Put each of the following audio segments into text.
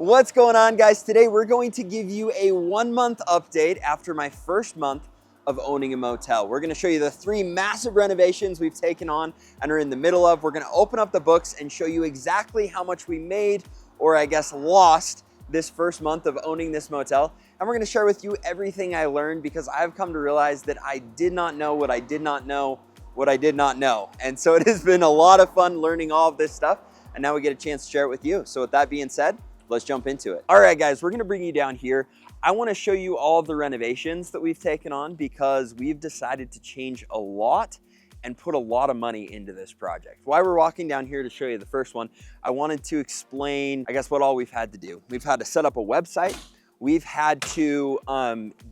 What's going on, guys? Today we're going to give you a 1-month update after my first month of owning a motel. We're going to show you the 3 massive renovations we've taken on and are in the middle of. We're going to open up the books and show you exactly how much we made, or I guess lost, this first month of owning this motel. And we're going to share with you everything I learned, because I've come to realize that I did not know what I did not know what I did not know. And so it has been a lot of fun learning all of this stuff, and now we get a chance to share it with you. So with that being said, let's jump into it. All right, guys, we're gonna bring you down here. I wanna show you all of the renovations that we've taken on, because we've decided to change a lot and put a lot of money into this project. While we're walking down here to show you the first one, I wanted to explain, I guess, what all we've had to do. We've had to set up a website. We've had to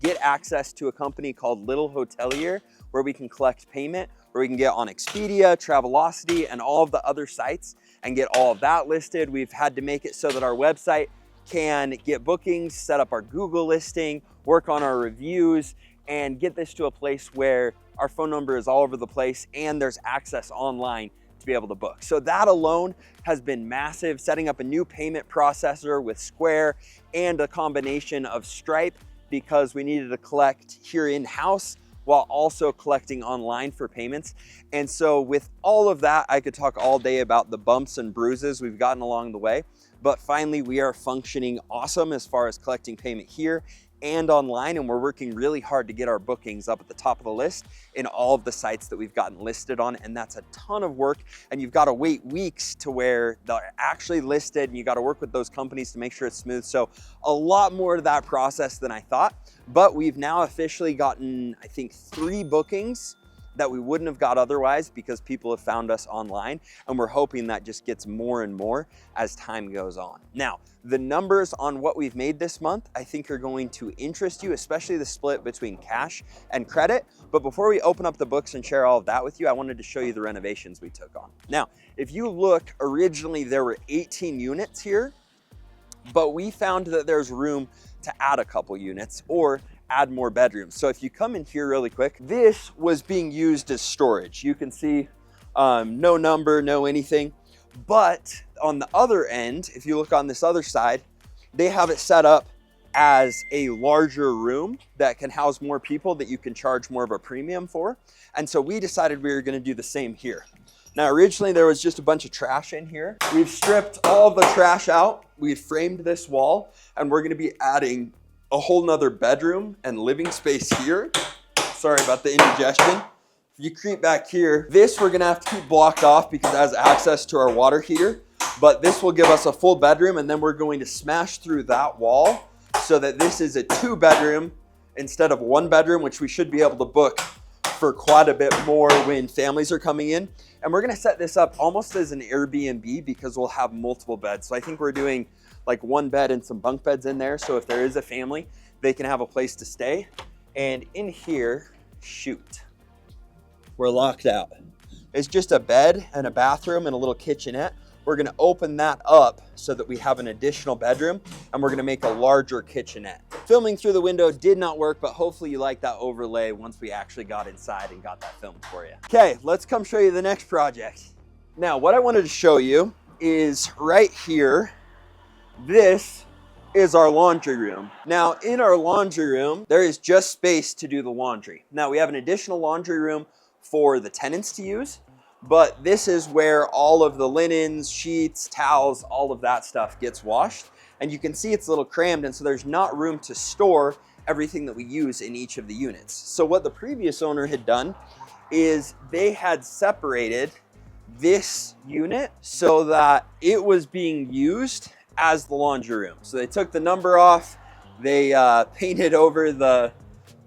get access to a company called Little Hotelier, where we can collect payment, where we can get on Expedia, Travelocity, and all of the other sites and get all of that listed. We've had to make it so that our website can get bookings, set up our Google listing, work on our reviews, and get this to a place where our phone number is all over the place and there's access online to be able to book. So that alone has been massive. Setting up a new payment processor with Square and a combination of Stripe, because we needed to collect here in-house while also collecting online for payments. And so with all of that, I could talk all day about the bumps and bruises we've gotten along the way, but finally we are functioning awesome as far as collecting payment here and online, and we're working really hard to get our bookings up at the top of the list in all of the sites that we've gotten listed on. And that's a ton of work, and you've got to wait weeks to where they're actually listed, and you got to work with those companies to make sure it's smooth. So a lot more to that process than I thought, but we've now officially gotten, I think, 3 bookings that we wouldn't have got otherwise, because people have found us online, and we're hoping that just gets more and more as time goes on. Now, the numbers on what we've made this month, I think, are going to interest you, especially the split between cash and credit. But before we open up the books and share all of that with you, I wanted to show you the renovations we took on. Now, if you look, originally there were 18 units here, but we found that there's room to add a couple units or add more bedrooms. So if you come in here really quick, this was being used as storage. You can see no number, no anything. But on the other end, if you look on this other side, they have it set up as a larger room that can house more people, that you can charge more of a premium for. And so we decided we were going to do the same here. Now, originally there was just a bunch of trash in here. We've stripped all of the trash out. We've framed this wall, and we're going to be adding a whole nother bedroom and living space here. Sorry about the indigestion. If you creep back here, this we're gonna have to keep blocked off because it has access to our water heater, but this will give us a full bedroom, and then we're going to smash through that wall so that this is a 2-bedroom instead of 1 bedroom, which we should be able to book for quite a bit more when families are coming in. And we're gonna set this up almost as an Airbnb, because we'll have multiple beds. So I think we're doing like 1 bed and some bunk beds in there. So if there is a family, they can have a place to stay. And in here, shoot, we're locked out. It's just a bed and a bathroom and a little kitchenette. We're gonna open that up so that we have an additional bedroom, and we're gonna make a larger kitchenette. Filming through the window did not work, but hopefully you like that overlay once we actually got inside and got that filmed for you. Okay, let's come show you the next project. Now, what I wanted to show you is right here. This is our laundry room. Now, in our laundry room, there is just space to do the laundry. Now, we have an additional laundry room for the tenants to use, but this is where all of the linens, sheets, towels, all of that stuff gets washed. And you can see it's a little crammed, and so there's not room to store everything that we use in each of the units. So what the previous owner had done is they had separated this unit so that it was being used as the laundry room. So they took the number off, they painted over the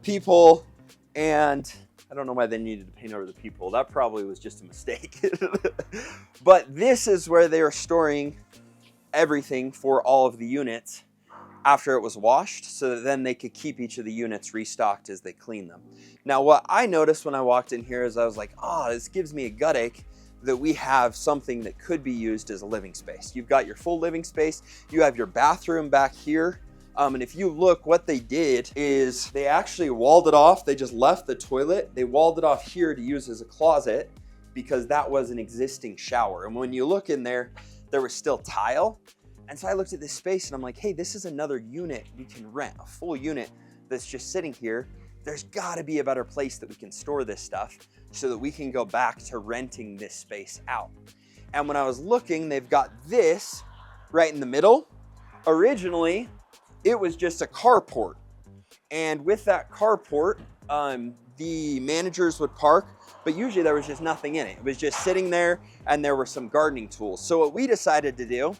people, and I don't know why they needed to paint over the people. That probably was just a mistake. But this is where they are storing everything for all of the units after it was washed, so that then they could keep each of the units restocked as they clean them. Now, what I noticed when I walked in here is I was like, oh, this gives me a gut ache that we have something that could be used as a living space. You've got your full living space, you have your bathroom back here, and if you look, what they did is they actually walled it off. They just left the toilet, they walled it off here to use as a closet, because that was an existing shower. And when you look in there, there was still tile, And so I looked at this space and I'm like, hey, this is another unit we can rent, a full unit that's just sitting here. There's gotta be a better place that we can store this stuff so that we can go back to renting this space out. And when I was looking, they've got this right in the middle. Originally, it was just a carport. And with that carport, the managers would park, but usually there was just nothing in it. It was just sitting there and there were some gardening tools. So what we decided to do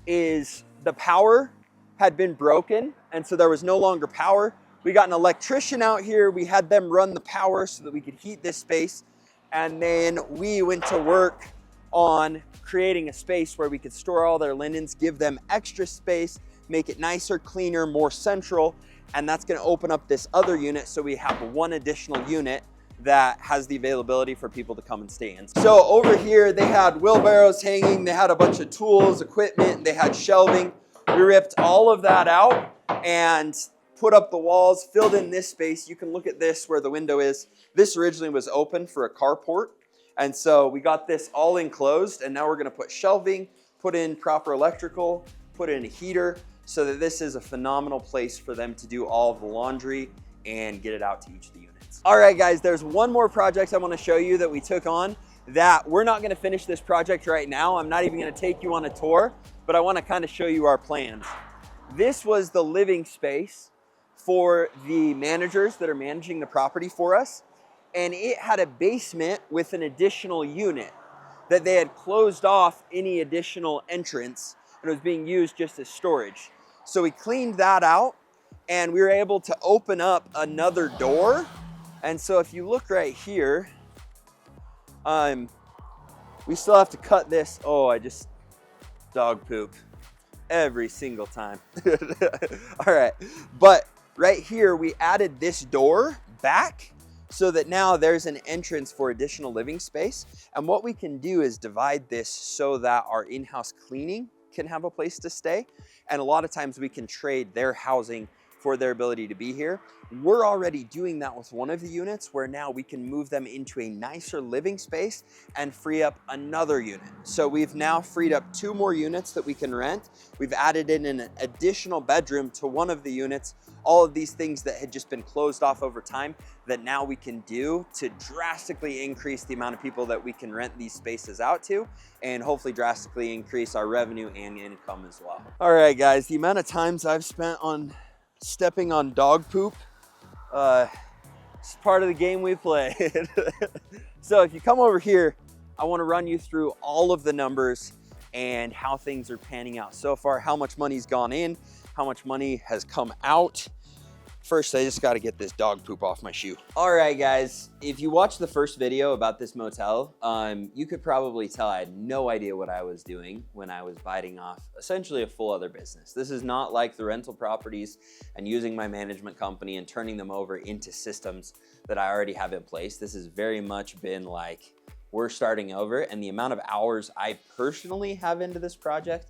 is the power had been broken, and so there was no longer power. We got an electrician out here. We had them run the power so that we could heat this space. And then we went to work on creating a space where we could store all their linens, give them extra space, make it nicer, cleaner, more central. And that's gonna open up this other unit so we have one additional unit that has the availability for people to come and stay in. So over here, they had wheelbarrows hanging, they had a bunch of tools, equipment, they had shelving. We ripped all of that out and put up the walls, filled in this space. You can look at this where the window is. This originally was open for a carport. And so we got this all enclosed, and now we're gonna put shelving, put in proper electrical, put in a heater, so that this is a phenomenal place for them to do all of the laundry and get it out to each of the units. All right, guys, there's one more project I wanna show you that we took on that we're not gonna finish this project right now. I'm not even gonna take you on a tour, but I wanna kind of show you our plans. This was the living space for the managers that are managing the property for us. And it had a basement with an additional unit that they had closed off any additional entrance, and it was being used just as storage. So we cleaned that out and we were able to open up another door. And so if you look right here, we still have to cut this. Oh, I just dog poop every single time. All right, but right here, we added this door back so that now there's an entrance for additional living space. And what we can do is divide this so that our in-house cleaning can have a place to stay. And a lot of times we can trade their housing for their ability to be here. We're already doing that with one of the units, where now we can move them into a nicer living space and free up another unit. So we've now freed up 2 more units that we can rent. We've added in an additional bedroom to one of the units. All of these things that had just been closed off over time that now we can do to drastically increase the amount of people that we can rent these spaces out to, and hopefully drastically increase our revenue and income as well. All right, guys, the amount of times I've spent on stepping on dog poop, it's part of the game we play. So if you come over here, I want to run you through all of the numbers and how things are panning out so far, how much money's gone in, how much money has come out. First, I just got to get this dog poop off my shoe. All right, guys, if you watched the first video about this motel, you could probably tell I had no idea what I was doing when I was biting off essentially a full other business. This is not like the rental properties and using my management company and turning them over into systems that I already have in place. This has very much been like, we're starting over, and the amount of hours I personally have into this project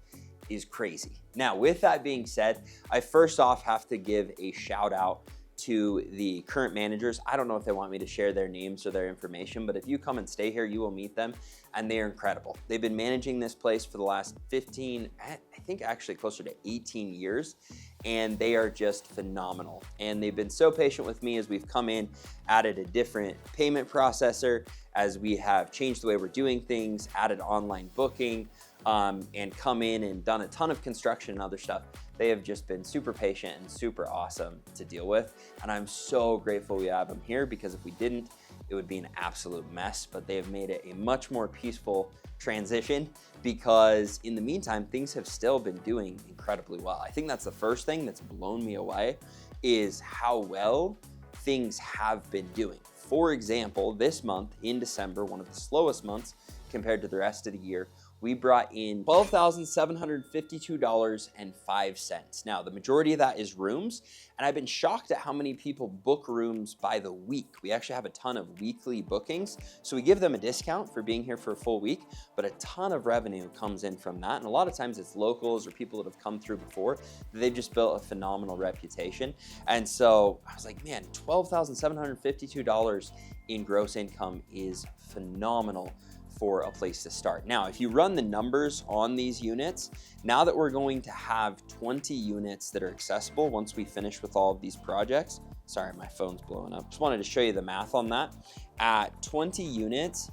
is crazy. Now, with that being said, I first off have to give a shout out to the current managers. I don't know if they want me to share their names or their information, but if you come and stay here, you will meet them, and they are incredible. They've been managing this place for the last 15, I think actually closer to 18 years, and they are just phenomenal. And they've been so patient with me as we've come in, added a different payment processor, as we have changed the way we're doing things, added online booking, and come in and done a ton of construction and other stuff. They have just been super patient and super awesome to deal with. And I'm so grateful we have them here, because if we didn't, it would be an absolute mess. But they have made it a much more peaceful transition, because in the meantime, things have still been doing incredibly well. I think that's the first thing that's blown me away, is how well things have been doing. For example, this month in December, one of the slowest months compared to the rest of the year, we brought in $12,752.05. Now, the majority of that is rooms, and I've been shocked at how many people book rooms by the week. We actually have a ton of weekly bookings, so we give them a discount for being here for a full week, but a ton of revenue comes in from that, and a lot of times it's locals or people that have come through before. They've just built a phenomenal reputation, and so I was like, man, $12,752 in gross income is phenomenal for a place to start. Now, if you run the numbers on these units, now that we're going to have 20 units that are accessible once we finish with all of these projects, sorry, my phone's blowing up. Just wanted to show you the math on that. At 20 units,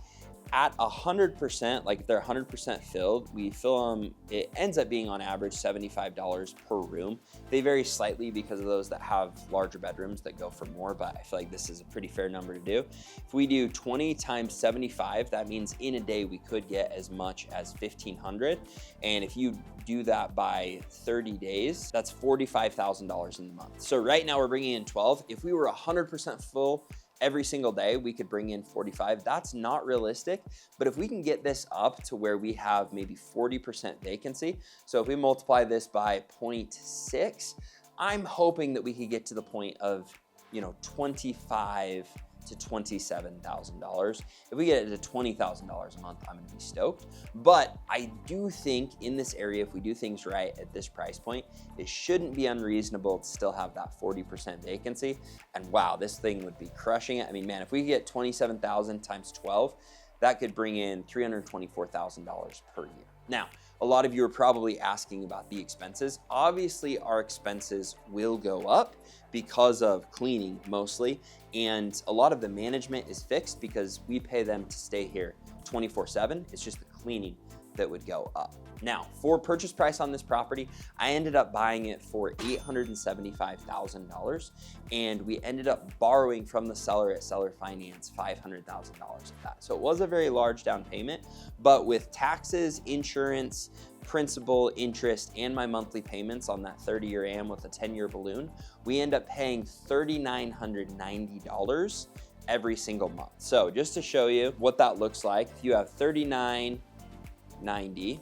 at 100%, like if they're 100% filled, we fill them, it ends up being on average $75 per room. They vary slightly because of those that have larger bedrooms that go for more, but I feel like this is a pretty fair number to do. If we do 20 times 75, that means in a day we could get as much as 1,500. And if you do that by 30 days, that's $45,000 in the month. So right now we're bringing in 12. If we were 100% full every single day, we could bring in 45. That's not realistic, but if we can get this up to where we have maybe 40% vacancy, so if we multiply this by 0.6, I'm hoping that we could get to the point of, you know, $25,000 to $27,000. If we get it to $20,000 a month, I'm gonna be stoked. But I do think in this area, if we do things right at this price point, it shouldn't be unreasonable to still have that 40% vacancy. And wow, this thing would be crushing it. I mean, man, if we could get 27,000 times 12, that could bring in $324,000 per year. Now, a lot of you are probably asking about the expenses. Obviously, our expenses will go up because of cleaning mostly, and a lot of the management is fixed because we pay them to stay here 24/7. It's just the cleaning that would go up. Now, for purchase price on this property, I ended up buying it for $875,000, and we ended up borrowing from the seller at seller finance $500,000 of that. So it was a very large down payment, but with taxes, insurance, principal, interest, and my monthly payments on that 30-year AM with a 10-year balloon, we end up paying $3,990 every single month. So just to show you what that looks like, if you have $3,990,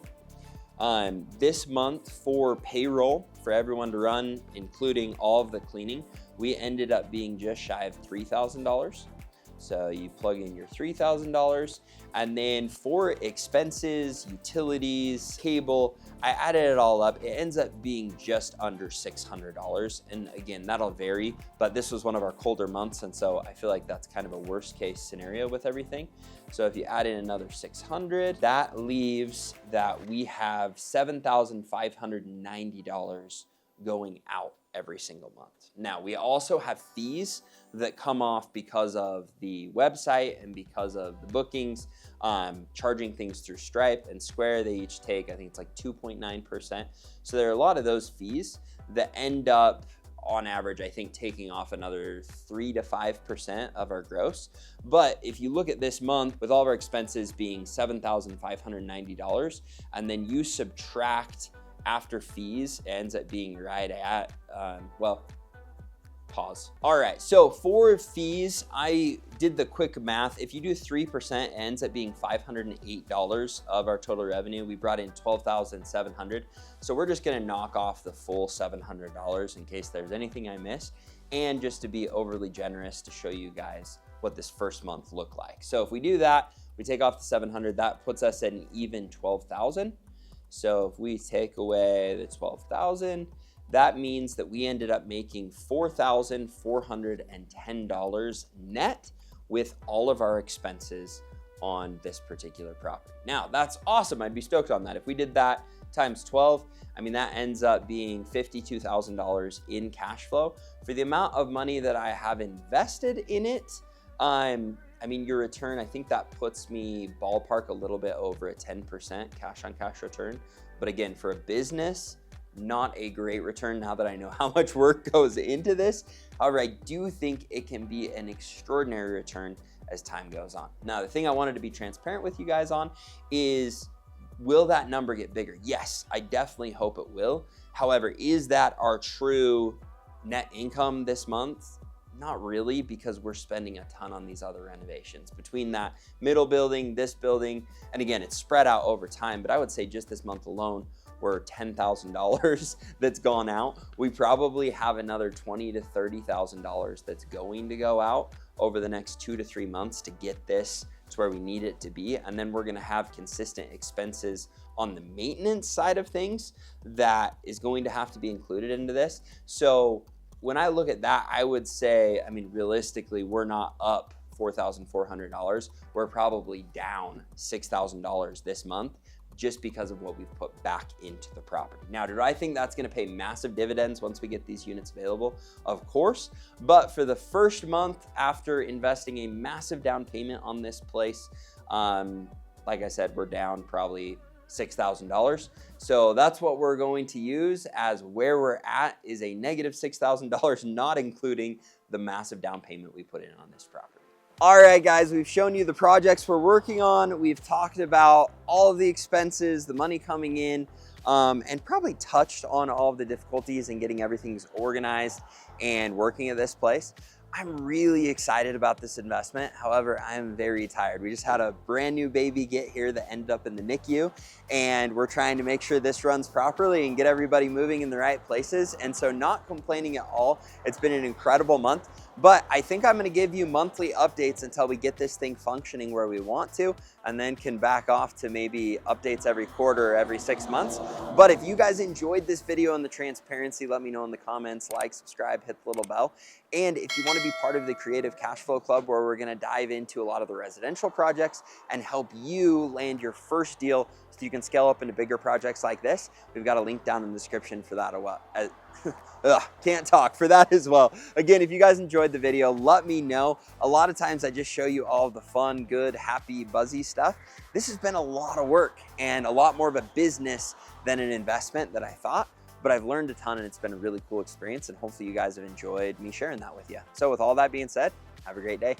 this month for payroll for everyone to run, including all of the cleaning, we ended up being just shy of $3,000. So you plug in your $3,000, and then for expenses, utilities, cable, I added it all up. It ends up being just under $600. And again, that'll vary, but this was one of our colder months, and so I feel like that's kind of a worst case scenario with everything. So if you add in another 600, that leaves that we have $7,590 going out every single month. Now, we also have fees that come off because of the website and because of the bookings, charging things through Stripe and Square. They each take, I think it's like 2.9%. So there are a lot of those fees that end up on average, I think, taking off another 3 to 5% of our gross. But if you look at this month with all of our expenses being $7,590, and then you subtract after fees, it ends up being right at, pause. All right, so for fees, I did the quick math. If you do 3%, it ends up being $508 of our total revenue. We brought in $12,700. So we're just gonna knock off the full $700 in case there's anything I missed, and just to be overly generous to show you guys what this first month looked like. So if we do that, we take off the 700, that puts us at an even 12,000. So if we take away the 12,000, that means that we ended up making $4,410 net with all of our expenses on this particular property. Now, that's awesome. I'd be stoked on that. If we did that times 12, I mean, that ends up being $52,000 in cash flow. For the amount of money that I have invested in it, I mean, your return, I think that puts me ballpark a little bit over a 10% cash on cash return. But again, for a business, not a great return now that I know how much work goes into this. However, I do think it can be an extraordinary return as time goes on. Now, the thing I wanted to be transparent with you guys on is, will that number get bigger? Yes, I definitely hope it will. However, is that our true net income this month? Not really, because we're spending a ton on these other renovations. Between that middle building, this building, and again, it's spread out over time, but I would say just this month alone, we're $10,000 that's gone out. We probably have another $20,000 to $30,000 that's going to go out over the next 2 to 3 months to get this to where we need it to be. And then we're gonna have consistent expenses on the maintenance side of things that is going to have to be included into this. So when I look at that, I would say, I mean, realistically, we're not up $4,400, we're probably down $6,000 this month just because of what we've put back into the property. Now, do I think that's gonna pay massive dividends once we get these units available? Of course, but for the first month after investing a massive down payment on this place, like I said, we're down probably $6,000. So that's what we're going to use as where we're at is a negative $6,000, not including the massive down payment we put in on this property. All right, guys, we've shown you the projects we're working on. We've talked about all of the expenses, the money coming in, and probably touched on all of the difficulties in getting everything organized and working at this place. I'm really excited about this investment. However, I'm very tired. We just had a brand new baby get here that ended up in the NICU, and we're trying to make sure this runs properly and get everybody moving in the right places. And so not complaining at all. It's been an incredible month, but I think I'm gonna give you monthly updates until we get this thing functioning where we want to, and then can back off to maybe updates every quarter or every 6 months. But if you guys enjoyed this video and the transparency, let me know in the comments, like, subscribe, hit the little bell. And if you want to be part of the Creative Cash Flow Club, where we're going to dive into a lot of the residential projects and help you land your first deal so you can scale up into bigger projects like this, we've got a link down in the description for that. Can't talk for that as well. Again, if you guys enjoyed the video, let me know. A lot of times I just show you all of the fun, good, happy, buzzy stuff. This has been a lot of work and a lot more of a business than an investment that I thought. But I've learned a ton and it's been a really cool experience, and hopefully you guys have enjoyed me sharing that with you. So with all that being said, have a great day.